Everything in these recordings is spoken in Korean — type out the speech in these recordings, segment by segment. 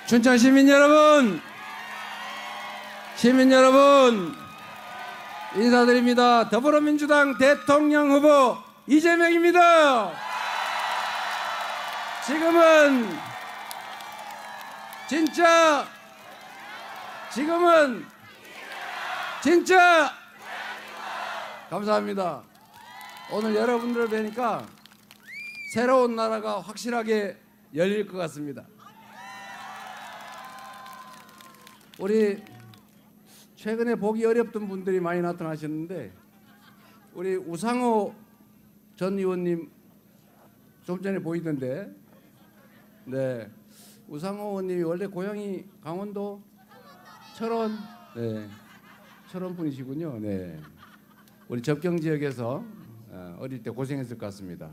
춘천 시민 여러분, 인사드립니다. 더불어민주당 대통령 후보 이재명입니다. 지금은 진짜 감사합니다. 오늘 여러분들을 뵈니까 새로운 나라가 확실하게 열릴 것 같습니다. 우리 최근에 보기 어렵던 분들이 많이 나타나셨는데, 우리 우상호 전 의원님 좀 전에 보이던데, 네, 우상호 의원님이 원래 고향이 강원도 철원, 네, 철원 분이시군요. 네, 우리 접경 지역에서 어릴 때 고생했을 것 같습니다.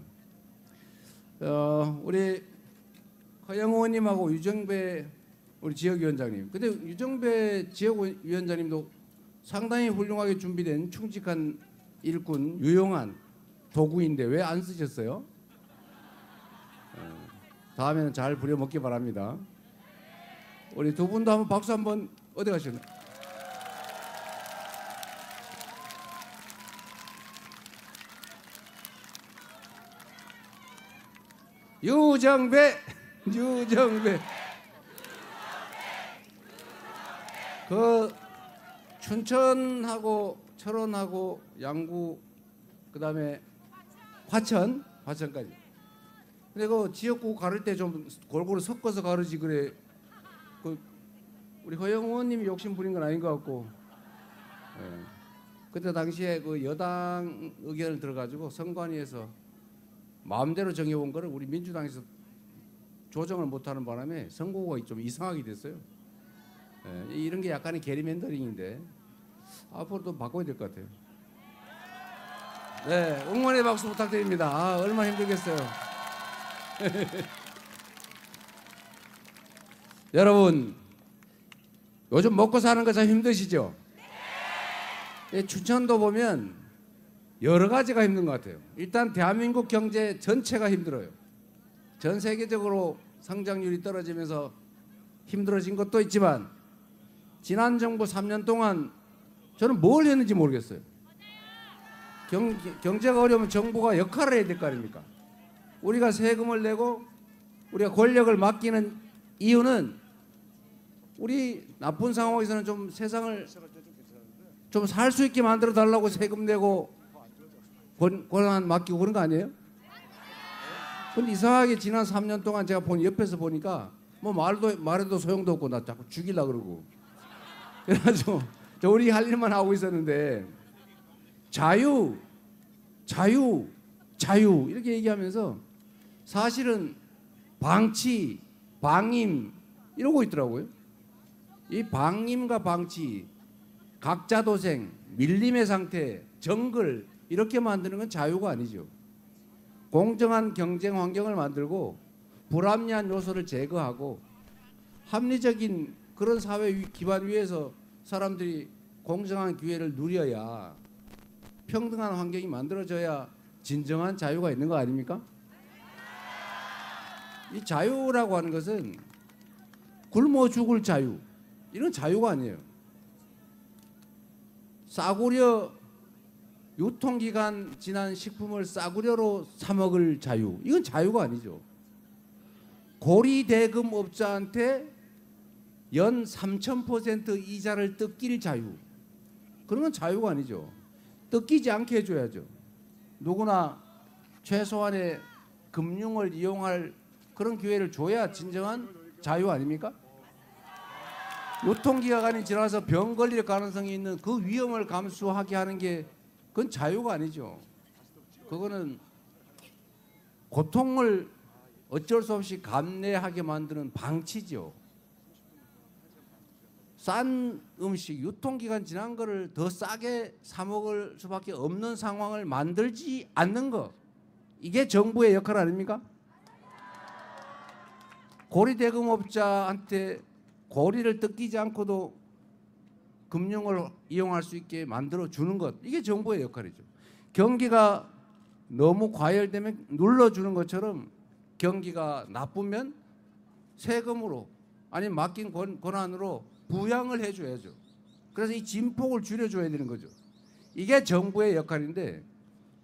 우리 허영 의원님하고 유정배 우리 지역위원장님, 근데 유정배 지역위원장님도 상당히 훌륭하게 준비된 충직한 일꾼, 유용한 도구인데 왜 안 쓰셨어요? 다음에는 잘 부려먹기 바랍니다. 우리 두 분도 한번 박수 한번. 어디 가셨나? 유정배 그 춘천하고 철원하고 양구, 그다음에 화천까지. 근데 그 지역구 가를 때 좀 골고루 섞어서 가르지 그래. 그 우리 허영 의원님이 욕심 부린 건 아닌 것 같고. 예. 그때 당시에 그 여당 의견을 들어가지고 선관위에서 마음대로 정해온 거를 우리 민주당에서 조정을 못하는 바람에 선거가 좀 이상하게 됐어요. 예, 이런 게 약간의 게리맨더링인데 앞으로도 바꿔야 될 것 같아요. 네, 응원의 박수 부탁드립니다. 얼마나 힘들겠어요. 여러분, 요즘 먹고 사는 거 참 힘드시죠? 네. 춘천도 보면 여러 가지가 힘든 것 같아요. 일단 대한민국 경제 전체가 힘들어요. 전 세계적으로 성장률이 떨어지면서 힘들어진 것도 있지만, 지난 정부 3년 동안 저는 뭘 했는지 모르겠어요. 경제가 어려우면 정부가 역할을 해야 될 거 아닙니까? 우리가 세금을 내고 우리가 권력을 맡기는 이유는 우리 나쁜 상황에서는 좀 세상을 좀 살 수 있게 만들어 달라고 세금 내고 권한 맡기고 그런 거 아니에요? 근데 이상하게 지난 3년 동안 제가 옆에서 보니까 뭐 말해도 소용도 없고 나 자꾸 죽이려고 그러고, 그래가지고 우리 할 일만 하고 있었는데 자유 이렇게 얘기하면서 사실은 방치, 방임 이러고 있더라고요. 이 방임과 방치, 각자도생, 밀림의 상태, 정글 이렇게 만드는 건 자유가 아니죠. 공정한 경쟁 환경을 만들고 불합리한 요소를 제거하고 합리적인 그런 사회 기반 위에서 사람들이 공정한 기회를 누려야, 평등한 환경이 만들어져야 진정한 자유가 있는 거 아닙니까? 이 자유라고 하는 것은 굶어 죽을 자유, 이런 자유가 아니에요. 싸구려 유통기간 지난 식품을 싸구려로 사 먹을 자유, 이건 자유가 아니죠. 고리대금업자한테 연 3,000% 이자를 뜯길 자유, 그런 건 자유가 아니죠. 뜯기지 않게 해줘야죠. 누구나 최소한의 금융을 이용할 그런 기회를 줘야 진정한 자유 아닙니까? 유통기간이 지나서 병 걸릴 가능성이 있는 그 위험을 감수하게 하는 게 그건 자유가 아니죠. 그거는 고통을 어쩔 수 없이 감내하게 만드는 방치죠. 싼 음식, 유통기간 지난 거를 더 싸게 사 먹을 수밖에 없는 상황을 만들지 않는 거, 이게 정부의 역할 아닙니까? 고리대금업자한테 고리를 뜯기지 않고도 금융을 이용할 수 있게 만들어 주는 것, 이게 정부의 역할이죠. 경기가 너무 과열되면 눌러주는 것처럼 경기가 나쁘면 세금으로 아니 맡긴 권한으로 부양을 해줘야죠. 그래서 이 진폭을 줄여줘야 되는 거죠. 이게 정부의 역할인데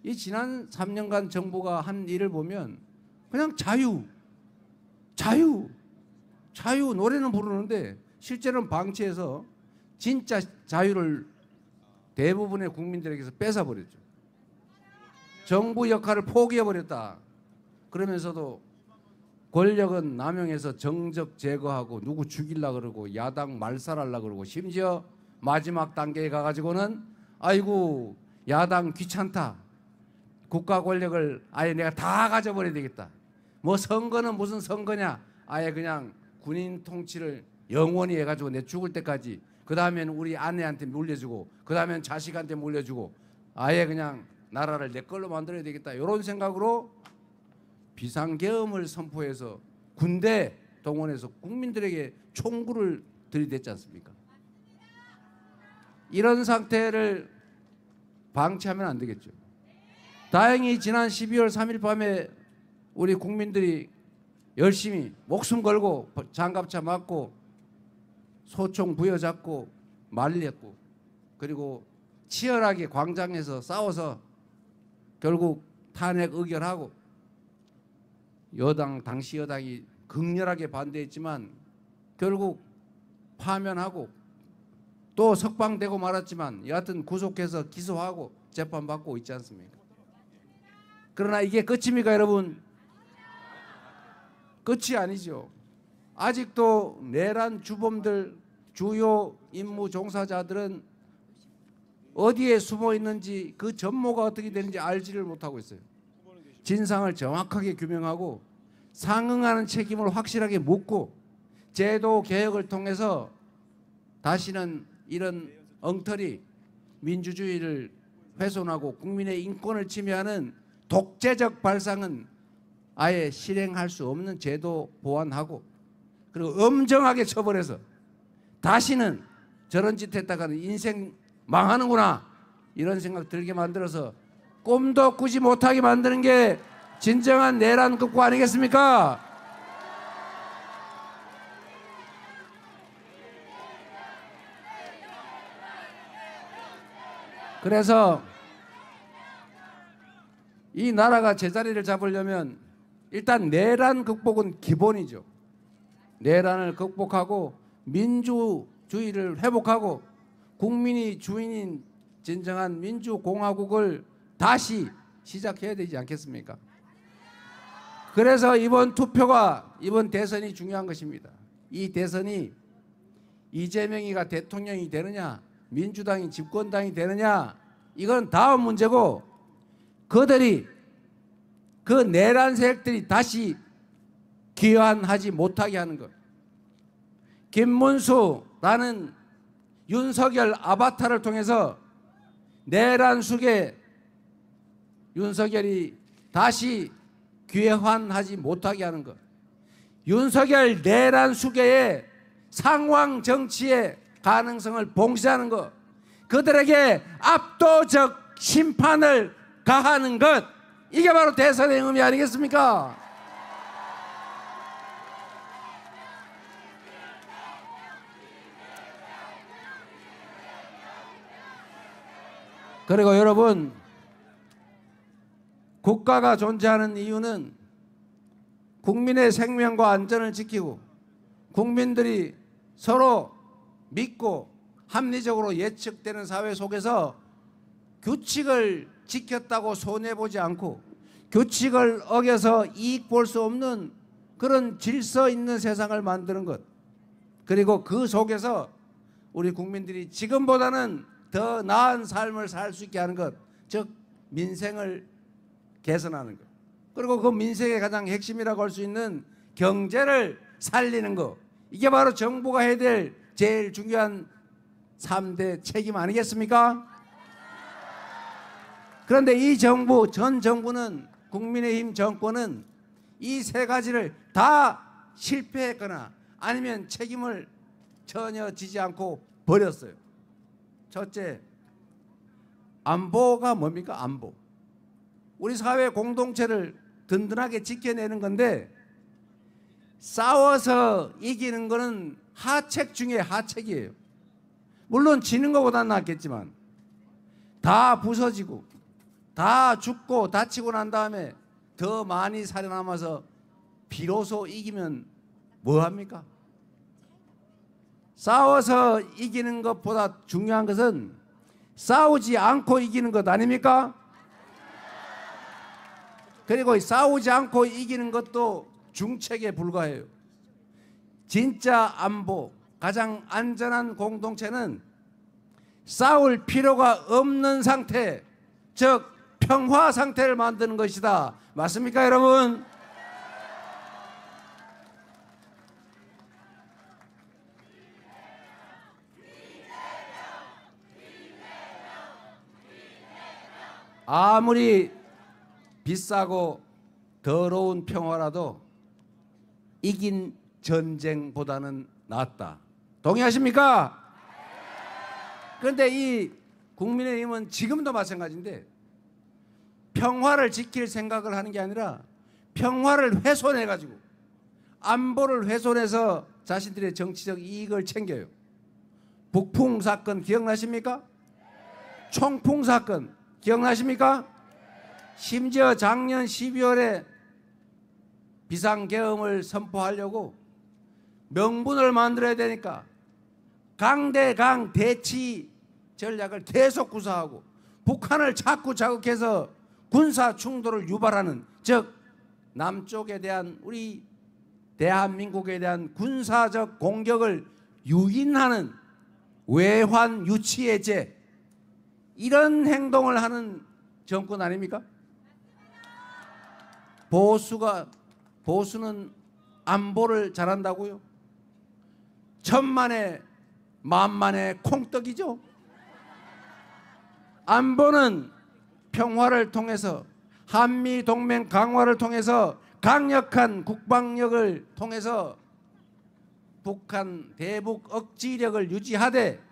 이 지난 3년간 정부가 한 일을 보면 그냥 자유 노래는 부르는데 실제로는 방치해서 진짜 자유를 대부분의 국민들에게서 뺏어버렸죠. 정부 역할을 포기해버렸다. 그러면서도 권력은 남용해서 정적 제거하고 누구 죽이려고 그러고 야당 말살하려고 그러고 심지어 마지막 단계에 가가지고는 아이고 야당 귀찮다. 국가 권력을 아예 내가 다 가져버려야 되겠다. 뭐 선거는 무슨 선거냐. 아예 그냥 군인 통치를 영원히 해가지고 내 죽을 때까지 그 다음에는 우리 아내한테 물려주고 그 다음에는 자식한테 물려주고 아예 그냥 나라를 내 걸로 만들어야 되겠다. 이런 생각으로 비상계엄을 선포해서 군대 동원해서 국민들에게 총구를 들이댔지 않습니까? 이런 상태를 방치하면 안 되겠죠. 다행히 지난 12월 3일 밤에 우리 국민들이 열심히 목숨 걸고 장갑차 맞고 소총 부여잡고 말렸고 그리고 치열하게 광장에서 싸워서 결국 탄핵 의결하고 당시 여당이 극렬하게 반대했지만 결국 파면하고 또 석방되고 말았지만 여하튼 구속해서 기소하고 재판받고 있지 않습니까? 그러나 이게 끝입니까 여러분? 끝이 아니죠. 아직도 내란 주범들 주요 임무 종사자들은 어디에 숨어 있는지 그 전모가 어떻게 되는지 알지를 못하고 있어요. 진상을 정확하게 규명하고 상응하는 책임을 확실하게 묻고 제도 개혁을 통해서 다시는 이런 엉터리 민주주의를 훼손하고 국민의 인권을 침해하는 독재적 발상은 아예 실행할 수 없는 제도 보완하고 그리고 엄정하게 처벌해서 다시는 저런 짓 했다가는 인생 망하는구나 이런 생각 들게 만들어서 꿈도 꾸지 못하게 만드는 게 진정한 내란 극복 아니겠습니까? 그래서 이 나라가 제자리를 잡으려면 일단 내란 극복은 기본이죠. 내란을 극복하고 민주주의를 회복하고 국민이 주인인 진정한 민주공화국을 다시 시작해야 되지 않겠습니까? 그래서 이번 투표가 이번 대선이 중요한 것입니다. 이 대선이 이재명이가 대통령이 되느냐 민주당이 집권당이 되느냐 이건 다음 문제고 그들이 그 내란 세력들이 다시 귀환하지 못하게 하는 것. 김문수라는 윤석열 아바타를 통해서 내란 속에 윤석열이 다시 귀환하지 못하게 하는 것. 윤석열 내란 수계의 상황 정치의 가능성을 봉쇄하는 것. 그들에게 압도적 심판을 가하는 것. 이게 바로 대선의 의미 아니겠습니까? 그리고 여러분, 국가가 존재하는 이유는 국민의 생명과 안전을 지키고 국민들이 서로 믿고 합리적으로 예측되는 사회 속에서 규칙을 지켰다고 손해보지 않고 규칙을 어겨서 이익 볼 수 없는 그런 질서 있는 세상을 만드는 것. 그리고 그 속에서 우리 국민들이 지금보다는 더 나은 삶을 살 수 있게 하는 것. 즉 민생을 개선하는 것. 그리고 그 민생의 가장 핵심이라고 할 수 있는 경제를 살리는 것. 이게 바로 정부가 해야 될 제일 중요한 3대 책임 아니겠습니까? 그런데 이 정부, 전 정부는 국민의힘 정권은 이 세 가지를 다 실패했거나 아니면 책임을 전혀 지지 않고 버렸어요. 첫째, 안보가 뭡니까? 안보. 우리 사회 공동체를 든든하게 지켜내는 건데 싸워서 이기는 거는 하책 중에 하책이에요. 물론 지는 것보다는 낫겠지만 다 부서지고 다 죽고 다치고 난 다음에 더 많이 살아남아서 비로소 이기면 뭐합니까? 싸워서 이기는 것보다 중요한 것은 싸우지 않고 이기는 것 아닙니까? 그리고 싸우지 않고 이기는 것도 중책에 불과해요. 진짜 안보, 가장 안전한 공동체는 싸울 필요가 없는 상태, 즉 평화 상태를 만드는 것이다. 맞습니까, 여러분? 아무리 비싸고 더러운 평화라도 이긴 전쟁보다는 낫다. 동의하십니까? 그런데 이 국민의힘은 지금도 마찬가지인데 평화를 지킬 생각을 하는 게 아니라 평화를 훼손해가지고 안보를 훼손해서 자신들의 정치적 이익을 챙겨요. 북풍 사건 기억나십니까? 총풍 사건 기억나십니까? 심지어 작년 12월에 비상계엄을 선포하려고 명분을 만들어야 되니까 강대강 대치 전략을 계속 구사하고 북한을 자꾸 자극해서 군사 충돌을 유발하는, 즉 남쪽에 대한 우리 대한민국에 대한 군사적 공격을 유인하는 외환 유치해제, 이런 행동을 하는 정권 아닙니까? 보수는 안보를 잘한다고요? 천만에 만만의 콩떡이죠. 안보는 평화를 통해서, 한미 동맹 강화를 통해서, 강력한 국방력을 통해서 북한 대북 억지력을 유지하되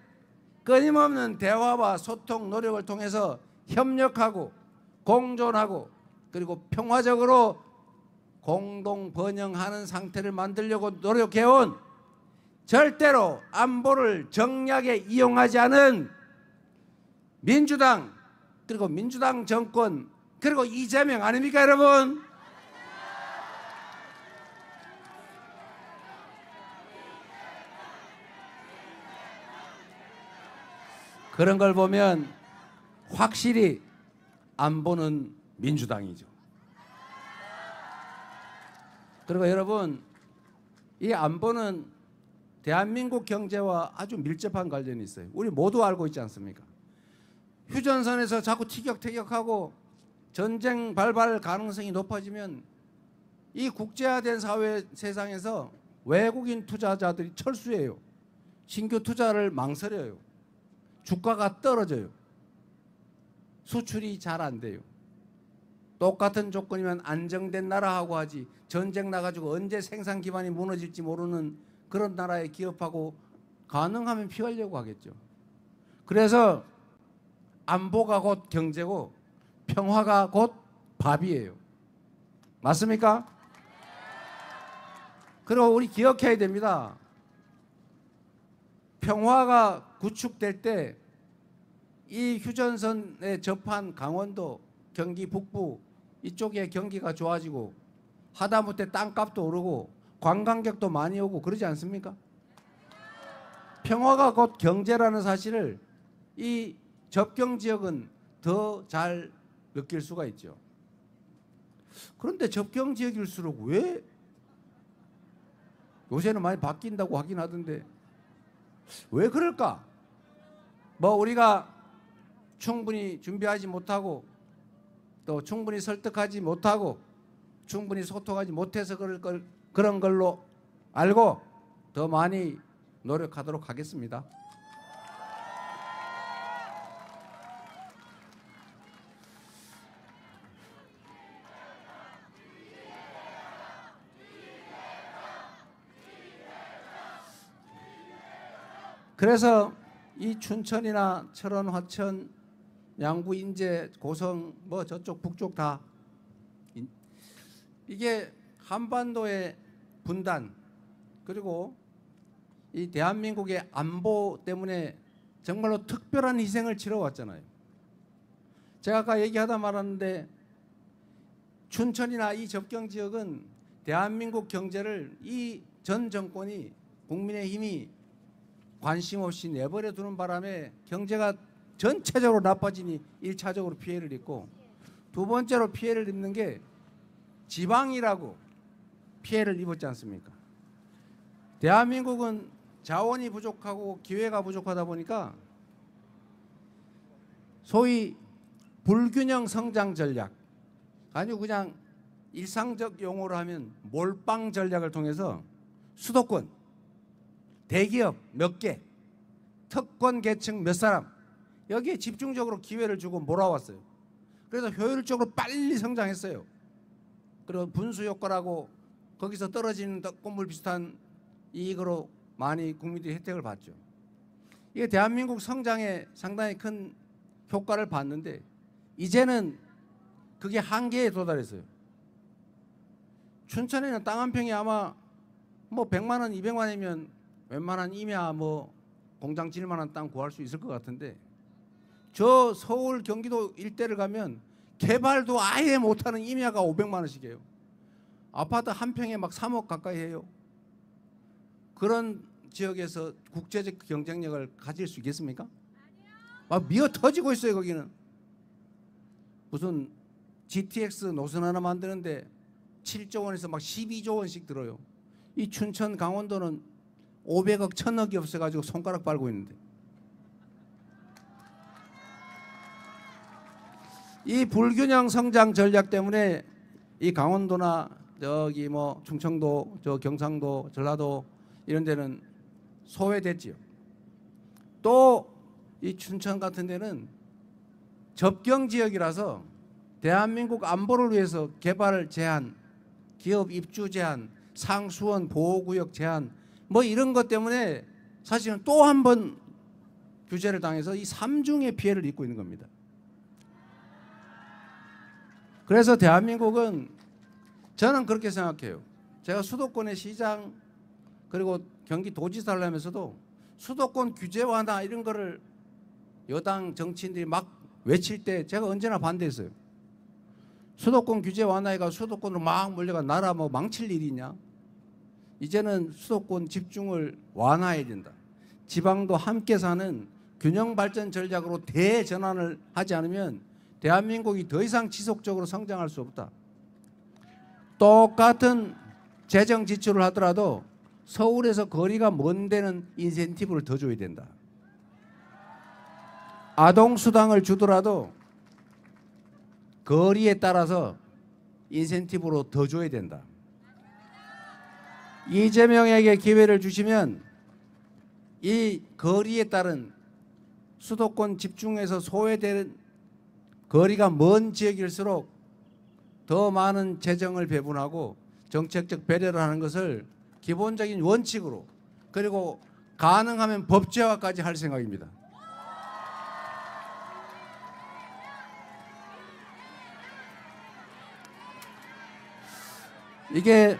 끊임없는 대화와 소통 노력을 통해서 협력하고 공존하고 그리고 평화적으로 공동 번영하는 상태를 만들려고 노력해온, 절대로 안보를 정략에 이용하지 않은 민주당, 그리고 민주당 정권, 그리고 이재명 아닙니까, 여러분? 그런 걸 보면 확실히 안보는 민주당이죠. 그리고 여러분, 이 안보는 대한민국 경제와 아주 밀접한 관련이 있어요. 우리 모두 알고 있지 않습니까? 휴전선에서 자꾸 티격태격하고 전쟁 발발 가능성이 높아지면 이 국제화된 사회 세상에서 외국인 투자자들이 철수해요. 신규 투자를 망설여요. 주가가 떨어져요. 수출이 잘 안 돼요. 똑같은 조건이면 안정된 나라하고 하지, 전쟁 나가지고 언제 생산 기반이 무너질지 모르는 그런 나라에 기업하고 가능하면 피하려고 하겠죠. 그래서 안보가 곧 경제고 평화가 곧 밥이에요. 맞습니까? 그리고 우리 기억해야 됩니다. 평화가 구축될 때 이 휴전선에 접한 강원도, 경기 북부 이쪽에 경기가 좋아지고 하다못해 땅값도 오르고 관광객도 많이 오고 그러지 않습니까? 평화가 곧 경제라는 사실을 이 접경 지역은 더 잘 느낄 수가 있죠. 그런데 접경 지역일수록 왜 요새는 많이 바뀐다고 하긴 하던데 왜 그럴까? 뭐 우리가 충분히 준비하지 못하고 또 충분히 설득하지 못하고 충분히 소통하지 못해서 그런 걸로 알고 더 많이 노력하도록 하겠습니다. 그래서 이 춘천이나 철원, 화천, 양구, 인제, 고성, 뭐 저쪽 북쪽 다 이게 한반도의 분단, 그리고 이 대한민국의 안보 때문에 정말로 특별한 희생을 치러왔잖아요. 제가 아까 얘기하다 말았는데 춘천이나 이 접경 지역은 대한민국 경제를 이 전 정권이 국민의힘이 관심 없이 내버려 두는 바람에 경제가 전체적으로 나빠지니 1차적으로 피해를 입고, 두 번째로 피해를 입는 게 지방이라고 피해를 입었지 않습니까? 대한민국은 자원이 부족하고 기회가 부족하다 보니까 소위 불균형 성장 전략, 아니고 그냥 일상적 용어로 하면 몰빵 전략을 통해서 수도권, 대기업 몇 개, 특권 계층 몇 사람, 여기에 집중적으로 기회를 주고 몰아왔어요. 그래서 효율적으로 빨리 성장했어요. 그리고 분수 효과라고 거기서 떨어지는 꽃물 비슷한 이익으로 많이 국민들이 혜택을 봤죠. 이게 대한민국 성장에 상당히 큰 효과를 봤는데 이제는 그게 한계에 도달했어요. 춘천에는 땅 한 평이 아마 뭐 100만 원, 200만 원이면 웬만한 임야 뭐 공장 지을 만한 땅 구할 수 있을 것 같은데, 저 서울 경기도 일대를 가면 개발도 아예 못하는 임야가 500만 원씩이에요. 아파트 한 평에 막 3억 가까이 해요. 그런 지역에서 국제적 경쟁력을 가질 수 있겠습니까? 막 미어 터지고 있어요. 거기는 무슨 GTX 노선 하나 만드는데 7조 원에서 막 12조 원씩 들어요. 이 춘천 강원도는 500억 1000억이 없어가지고 손가락 빨고 있는데, 이 불균형 성장 전략 때문에 이 강원도나 저기 뭐 충청도, 저 경상도, 전라도 이런 데는 소외됐지요. 또 이 춘천 같은 데는 접경 지역이라서 대한민국 안보를 위해서 개발 제한, 기업 입주 제한, 상수원 보호구역 제한 뭐 이런 것 때문에 사실은 또 한 번 규제를 당해서 이 삼중의 피해를 입고 있는 겁니다. 그래서 대한민국은, 저는 그렇게 생각해요. 제가 수도권의 시장 그리고 경기도지사를 하면서도 수도권 규제 완화 이런 거를 여당 정치인들이 막 외칠 때 제가 언제나 반대했어요. 수도권 규제 완화해가 수도권으로 막 몰려가 나라 뭐 망칠 일이냐. 이제는 수도권 집중을 완화해야 된다. 지방도 함께 사는 균형 발전 전략으로 대전환을 하지 않으면 대한민국이 더 이상 지속적으로 성장할 수 없다. 똑같은 재정 지출을 하더라도 서울에서 거리가 먼 데는 인센티브를 더 줘야 된다. 아동수당을 주더라도 거리에 따라서 인센티브로 더 줘야 된다. 이재명에게 기회를 주시면 이 거리에 따른 수도권 집중해서 소외되는 거리가 먼 지역일수록 더 많은 재정을 배분하고 정책적 배려를 하는 것을 기본적인 원칙으로, 그리고 가능하면 법제화까지 할 생각입니다. 이게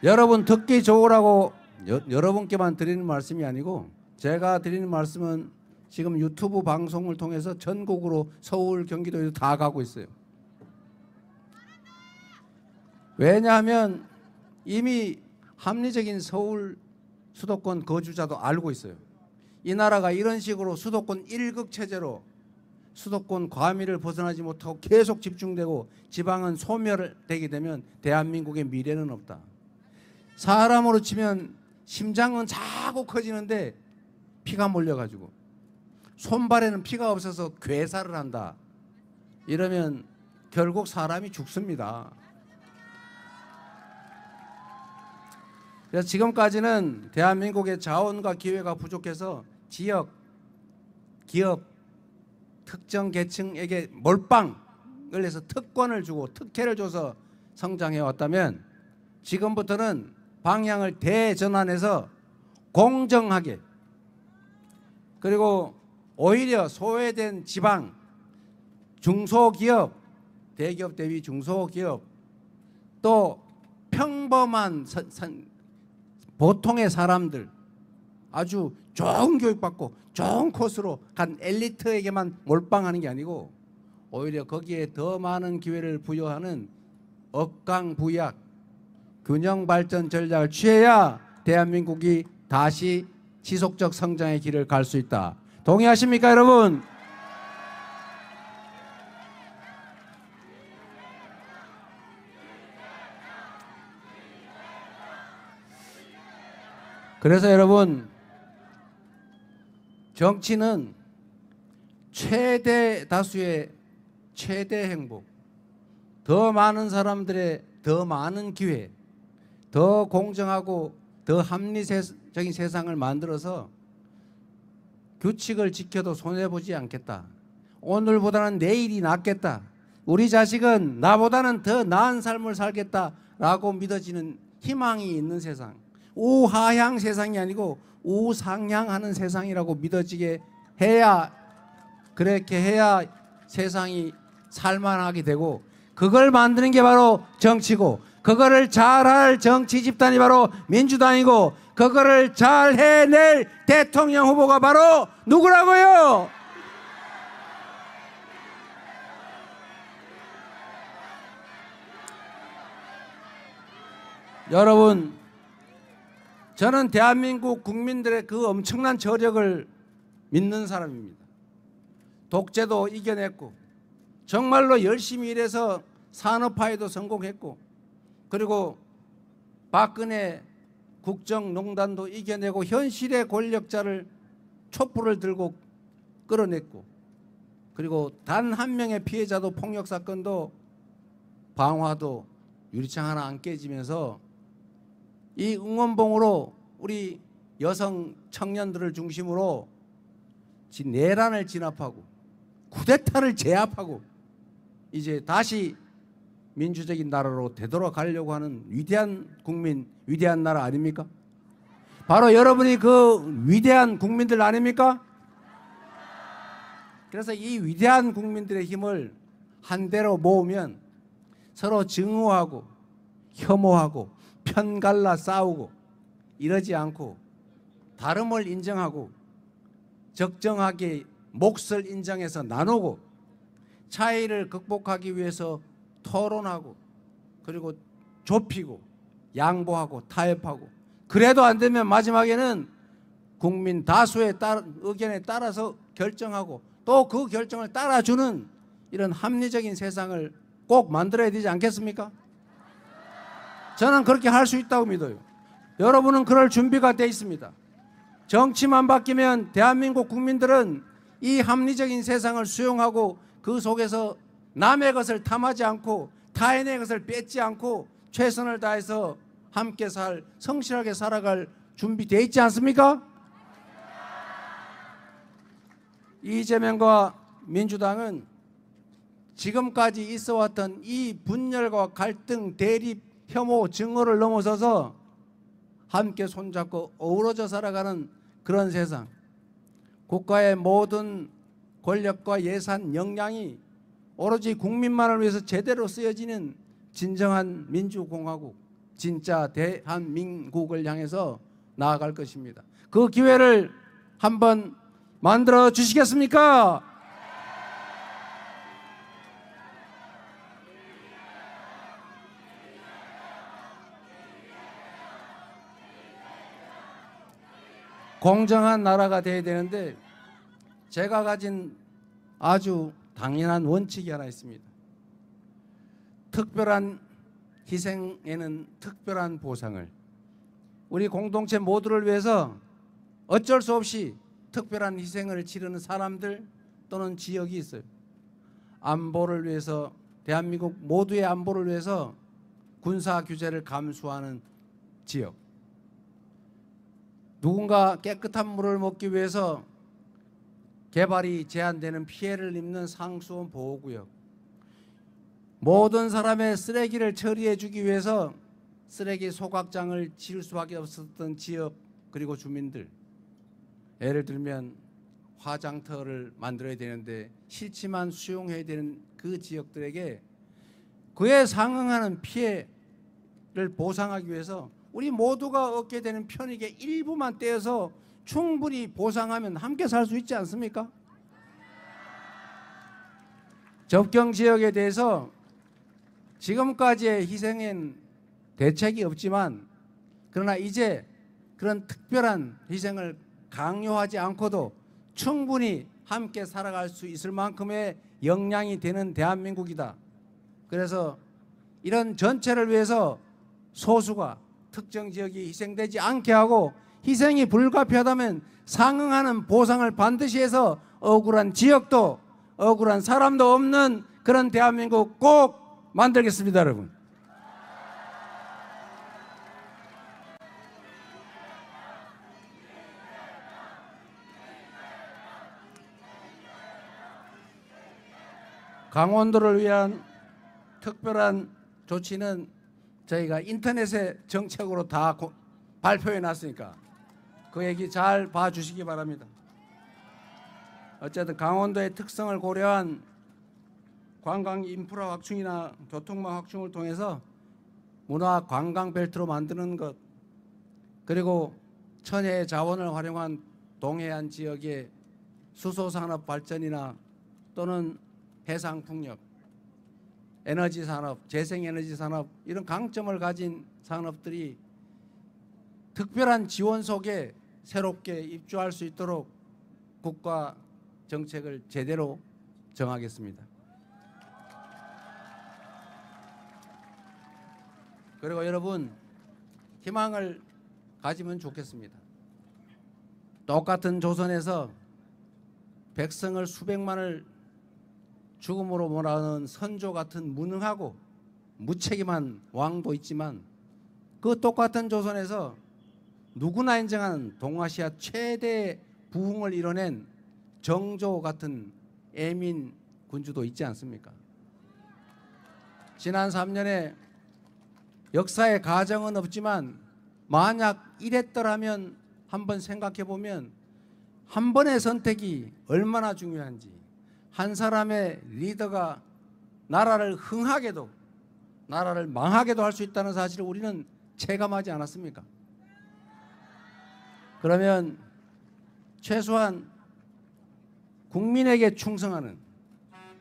여러분 듣기 좋으라고 여러분께만 드리는 말씀이 아니고, 제가 드리는 말씀은 지금 유튜브 방송을 통해서 전국으로 서울, 경기도에도 다 가고 있어요. 왜냐하면 이미 합리적인 서울 수도권 거주자도 알고 있어요. 이 나라가 이런 식으로 수도권 1극 체제로 수도권 과밀을 벗어나지 못하고 계속 집중되고 지방은 소멸되게 되면 대한민국의 미래는 없다. 사람으로 치면 심장은 자꾸 커지는데 피가 몰려가지고 손발에는 피가 없어서 괴사를 한다. 이러면 결국 사람이 죽습니다. 그래서 지금까지는 대한민국의 자원과 기회가 부족해서 지역, 기업, 특정 계층에게 몰빵을 해서 특권을 주고 특혜를 줘서 성장해 왔다면, 지금부터는 방향을 대전환해서 공정하게, 그리고 오히려 소외된 지방, 중소기업, 대기업 대비 중소기업, 또 평범한 보통의 사람들, 아주 좋은 교육받고 좋은 코스로 간 엘리트에게만 몰빵하는 게 아니고 오히려 거기에 더 많은 기회를 부여하는 억강부약 균형발전 전략을 취해야 대한민국이 다시 지속적 성장의 길을 갈 수 있다. 동의하십니까, 여러분? 그래서 여러분, 정치는 최대 다수의 최대 행복, 더 많은 사람들의 더 많은 기회, 더 공정하고 더 합리적인 세상을 만들어서 규칙을 지켜도 손해보지 않겠다. 오늘보다는 내일이 낫겠다. 우리 자식은 나보다는 더 나은 삶을 살겠다라고 믿어지는 희망이 있는 세상, 우하향 세상이 아니고 우상향하는 세상이라고 믿어지게 해야, 그렇게 해야 세상이 살만하게 되고, 그걸 만드는 게 바로 정치고, 그거를 잘할 정치 집단이 바로 민주당이고, 그거를 잘 해낼 대통령 후보가 바로 누구라고요? 여러분, 저는 대한민국 국민들의 그 엄청난 저력을 믿는 사람입니다. 독재도 이겨냈고 정말로 열심히 일해서 산업화에도 성공했고, 그리고 박근혜 국정농단도 이겨내고 현실의 권력자를 촛불을 들고 끌어냈고, 그리고 단 한 명의 피해자도 폭력 사건도 방화도 유리창 하나 안 깨지면서 이 응원봉으로 우리 여성 청년들을 중심으로 내란을 진압하고 쿠데타를 제압하고 이제 다시 민주적인 나라로 되돌아가려고 하는 위대한 국민, 위대한 나라 아닙니까? 바로 여러분이 그 위대한 국민들 아닙니까? 그래서 이 위대한 국민들의 힘을 한데로 모으면 서로 증오하고 혐오하고 편갈라 싸우고 이러지 않고 다름을 인정하고 적정하게 몫을 인정해서 나누고 차이를 극복하기 위해서 토론하고, 그리고 좁히고 양보하고 타협하고, 그래도 안 되면 마지막에는 국민 다수의 의견에 따라서 결정하고 또 그 결정을 따라주는 이런 합리적인 세상을 꼭 만들어야 되지 않겠습니까? 저는 그렇게 할 수 있다고 믿어요. 여러분은 그럴 준비가 돼 있습니다. 정치만 바뀌면 대한민국 국민들은 이 합리적인 세상을 수용하고 그 속에서 남의 것을 탐하지 않고 타인의 것을 뺏지 않고 최선을 다해서 함께 성실하게 살아갈 준비되어 있지 않습니까? 이재명과 민주당은 지금까지 있어왔던 이 분열과 갈등, 대립, 혐오, 증오를 넘어서서 함께 손잡고 어우러져 살아가는 그런 세상, 국가의 모든 권력과 예산, 역량이 오로지 국민만을 위해서 제대로 쓰여지는 진정한 민주공화국, 진짜 대한민국을 향해서 나아갈 것입니다. 그 기회를 한번 만들어 주시겠습니까? 공정한 나라가 돼야 되는데 제가 가진 아주 당연한 원칙이 하나 있습니다. 특별한 희생에는 특별한 보상을. 우리 공동체 모두를 위해서 어쩔 수 없이 특별한 희생을 치르는 사람들 또는 지역이 있어요. 안보를 위해서, 대한민국 모두의 안보를 위해서 군사 규제를 감수하는 지역, 누군가 깨끗한 물을 먹기 위해서 개발이 제한되는 피해를 입는 상수원 보호구역, 모든 사람의 쓰레기를 처리해 주기 위해서 쓰레기 소각장을 지을 수밖에 없었던 지역, 그리고 주민들, 예를 들면 화장터를 만들어야 되는데 싫지만 수용해야 되는 그 지역들에게 그에 상응하는 피해 보상하기 위해서 우리 모두가 얻게 되는 편익의 일부만 떼어서 충분히 보상하면 함께 살 수 있지 않습니까? 접경 지역에 대해서 지금까지의 희생엔 대책이 없지만, 그러나 이제 그런 특별한 희생을 강요하지 않고도 충분히 함께 살아갈 수 있을 만큼의 역량이 되는 대한민국이다. 그래서 이런 전체를 위해서 소수가 특정 지역이 희생되지 않게 하고, 희생이 불가피하다면 상응하는 보상을 반드시 해서 억울한 지역도 억울한 사람도 없는 그런 대한민국 꼭 만들겠습니다, 여러분. 강원도를 위한 특별한 조치는 저희가 인터넷에 정책으로 다 발표해 놨으니까 그 얘기 잘 봐주시기 바랍니다. 어쨌든 강원도의 특성을 고려한 관광 인프라 확충이나 교통망 확충을 통해서 문화 관광 벨트로 만드는 것, 그리고 천혜의 자원을 활용한 동해안 지역의 수소산업 발전이나 또는 해상풍력, 에너지 산업, 재생에너지 산업, 이런 강점을 가진 산업들이 특별한 지원 속에 새롭게 입주할 수 있도록 국가 정책을 제대로 정하겠습니다. 그리고 여러분, 희망을 가지면 좋겠습니다. 똑같은 조선에서 백성을 수백만을 죽음으로 몰아넣은 선조 같은 무능하고 무책임한 왕도 있지만, 그 똑같은 조선에서 누구나 인정한 동아시아 최대 부흥을 이뤄낸 정조 같은 애민 군주도 있지 않습니까? 지난 3년에 역사의 가정은 없지만 만약 이랬더라면 한번 생각해 보면 한 번의 선택이 얼마나 중요한지, 한 사람의 리더가 나라를 흥하게도 나라를 망하게도 할 수 있다는 사실을 우리는 체감하지 않았습니까? 그러면 최소한 국민에게 충성하는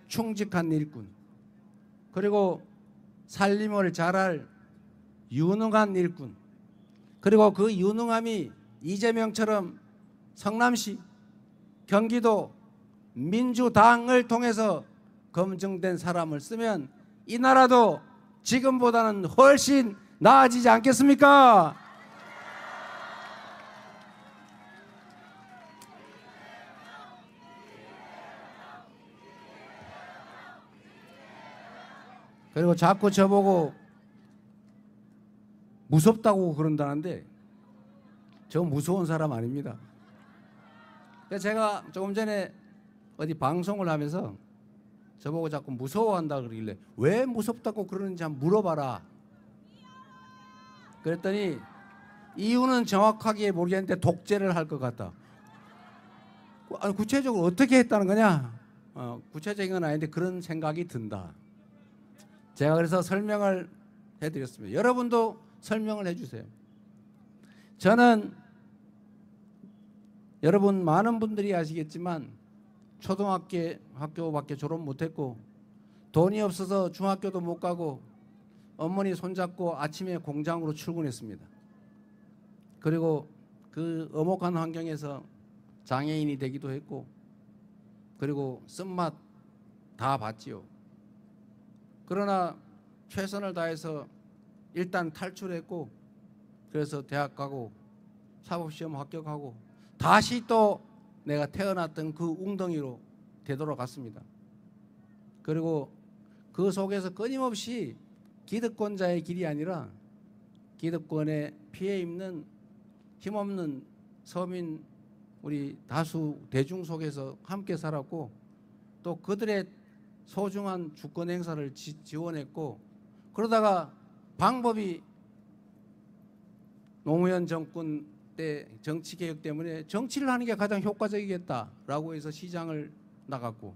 충직한 일꾼, 그리고 살림을 잘할 유능한 일꾼, 그리고 그 유능함이 이재명처럼 성남시, 경기도 민주당을 통해서 검증된 사람을 쓰면 이 나라도 지금보다는 훨씬 나아지지 않겠습니까? 그리고 자꾸 저보고 무섭다고 그런다는데 저 무서운 사람 아닙니다. 그래서 제가 조금 전에 어디 방송을 하면서 저보고 자꾸 무서워한다 그러길래 왜 무섭다고 그러는지 한번 물어봐라. 그랬더니 이유는 정확하게 모르겠는데 독재를 할 것 같다. 아니, 구체적으로 어떻게 했다는 거냐? 구체적인 건 아닌데 그런 생각이 든다. 제가 그래서 설명을 해드렸습니다. 여러분도 설명을 해주세요. 저는 여러분 많은 분들이 아시겠지만 초등학교밖에 졸업 못했고 돈이 없어서 중학교도 못 가고 어머니 손잡고 아침에 공장으로 출근했습니다. 그리고 그 엄혹한 환경에서 장애인이 되기도 했고, 그리고 쓴맛 다 봤지요. 그러나 최선을 다해서 일단 탈출했고, 그래서 대학 가고 사법시험 합격하고 다시 또 내가 태어났던 그 웅덩이로 되돌아갔습니다. 그리고 그 속에서 끊임없이 기득권자의 길이 아니라 기득권에 피해 입는 힘없는 서민 우리 다수 대중 속에서 함께 살았고, 또 그들의 소중한 주권 행사를 지원했고, 그러다가 방법이 노무현 정권 때 정치개혁 때문에 정치를 하는 게 가장 효과적이겠다라고 해서 시장을 나갔고,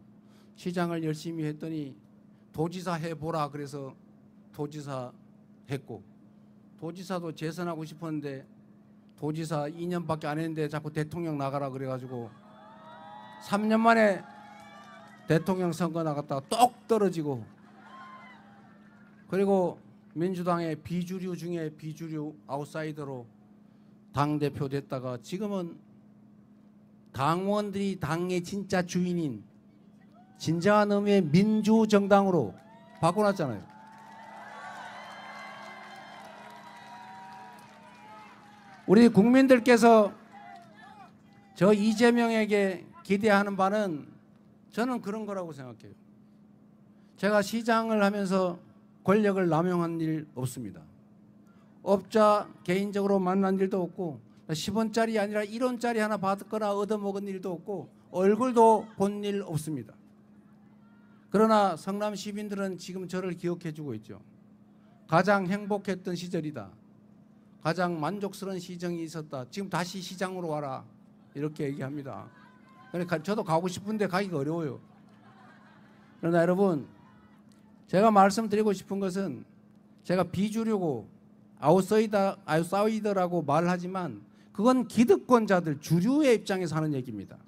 시장을 열심히 했더니 도지사 해보라 그래서 도지사 했고, 도지사도 재선하고 싶었는데 도지사 2년밖에 안 했는데 자꾸 대통령 나가라 그래가지고 3년 만에 대통령 선거 나갔다가 똑 떨어지고, 그리고 민주당의 비주류 중에 비주류 아웃사이더로 당대표 됐다가 지금은 당원들이 당의 진짜 주인인 진정한 의미의 민주정당으로 바꿔놨잖아요. 우리 국민들께서 저 이재명에게 기대하는 바는 저는 그런 거라고 생각해요. 제가 시장을 하면서 권력을 남용한 일 없습니다. 업자 개인적으로 만난 일도 없고 10원짜리 아니라 1원짜리 하나 받거나 얻어먹은 일도 없고 얼굴도 본 일 없습니다. 그러나 성남 시민들은 지금 저를 기억해주고 있죠. 가장 행복했던 시절이다. 가장 만족스러운 시정이 있었다. 지금 다시 시장으로 와라. 이렇게 얘기합니다. 그러니까 저도 가고 싶은데 가기가 어려워요. 그러나 여러분, 제가 말씀드리고 싶은 것은 제가 비주류고 아웃사이더라고 말하지만 그건 기득권자들 주류의 입장에서 하는 얘기입니다.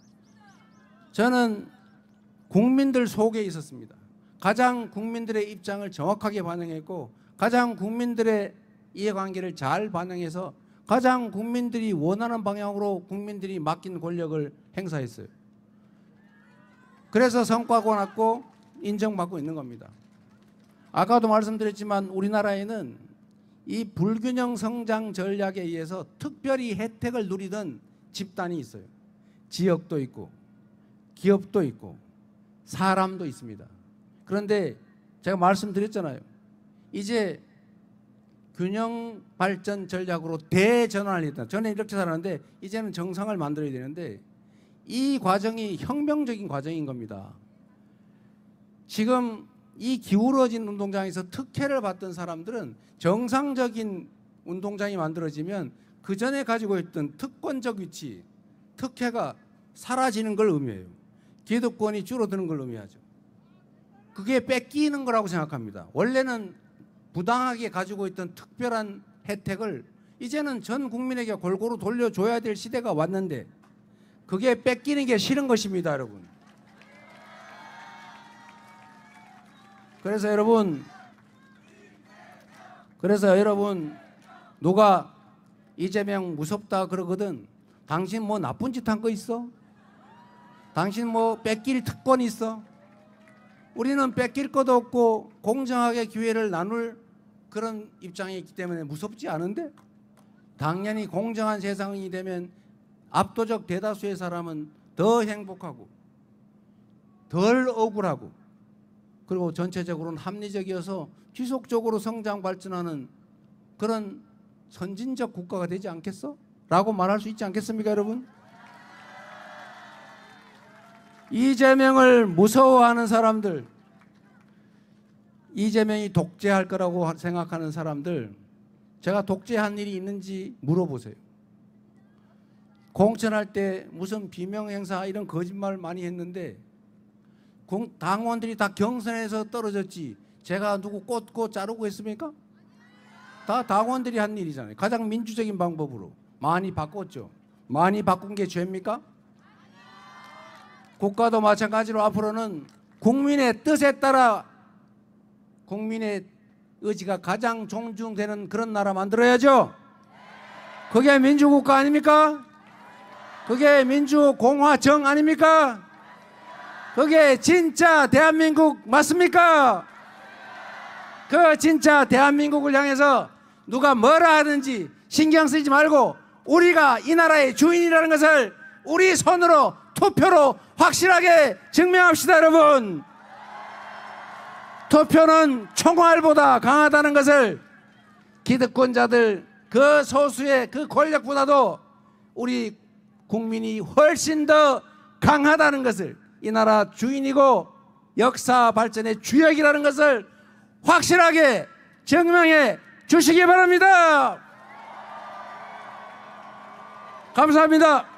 저는 국민들 속에 있었습니다. 가장 국민들의 입장을 정확하게 반영했고 가장 국민들의 이해관계를 잘 반영해서 가장 국민들이 원하는 방향으로 국민들이 맡긴 권력을 행사했어요. 그래서 성과가 났고 인정받고 있는 겁니다. 아까도 말씀드렸지만 우리나라에는 이 불균형 성장 전략에 의해서 특별히 혜택을 누리던 집단이 있어요. 지역도 있고 기업도 있고 사람도 있습니다. 그런데 제가 말씀드렸잖아요. 이제 균형 발전 전략으로 대전환을 했다. 저는 이렇게 살았는데 이제는 정상을 만들어야 되는데 이 과정이 혁명적인 과정인 겁니다. 지금 이 기울어진 운동장에서 특혜를 받던 사람들은 정상적인 운동장이 만들어지면 그 전에 가지고 있던 특권적 위치, 특혜가 사라지는 걸 의미해요. 기득권이 줄어드는 걸 의미하죠. 그게 뺏기는 거라고 생각합니다. 원래는 부당하게 가지고 있던 특별한 혜택을 이제는 전 국민에게 골고루 돌려줘야 될 시대가 왔는데 그게 뺏기는 게 싫은 것입니다, 여러분. 그래서 여러분 누가 이재명 무섭다 그러거든. 당신 뭐 나쁜 짓 한 거 있어? 당신 뭐 뺏길 특권이 있어? 우리는 뺏길 것도 없고 공정하게 기회를 나눌 그런 입장이 있기 때문에 무섭지 않은데, 당연히 공정한 세상이 되면 압도적 대다수의 사람은 더 행복하고 덜 억울하고 그리고 전체적으로는 합리적이어서 지속적으로 성장 발전하는 그런 선진적 국가가 되지 않겠어? 라고 말할 수 있지 않겠습니까, 여러분? 이재명을 무서워하는 사람들, 이재명이 독재할 거라고 생각하는 사람들, 제가 독재한 일이 있는지 물어보세요. 공천할 때 무슨 비명행사 이런 거짓말 많이 했는데 당원들이 다 경선에서 떨어졌지 제가 누구 꽂고 자르고 했습니까? 다 당원들이 한 일이잖아요. 가장 민주적인 방법으로 많이 바꿨죠. 많이 바꾼 게 죄입니까? 국가도 마찬가지로 앞으로는 국민의 뜻에 따라 국민의 의지가 가장 존중되는 그런 나라 만들어야죠. 그게 민주국가 아닙니까? 그게 민주공화정 아닙니까? 그게 진짜 대한민국 맞습니까? 그 진짜 대한민국을 향해서 누가 뭐라 하든지 신경 쓰지 말고 우리가 이 나라의 주인이라는 것을 우리 손으로 투표로 확실하게 증명합시다, 여러분. 투표는 총알보다 강하다는 것을 기득권자들 그 소수의 그 권력보다도 우리 국민이 훨씬 더 강하다는 것을, 이 나라 주인이고 역사 발전의 주역이라는 것을 확실하게 증명해 주시기 바랍니다. 감사합니다.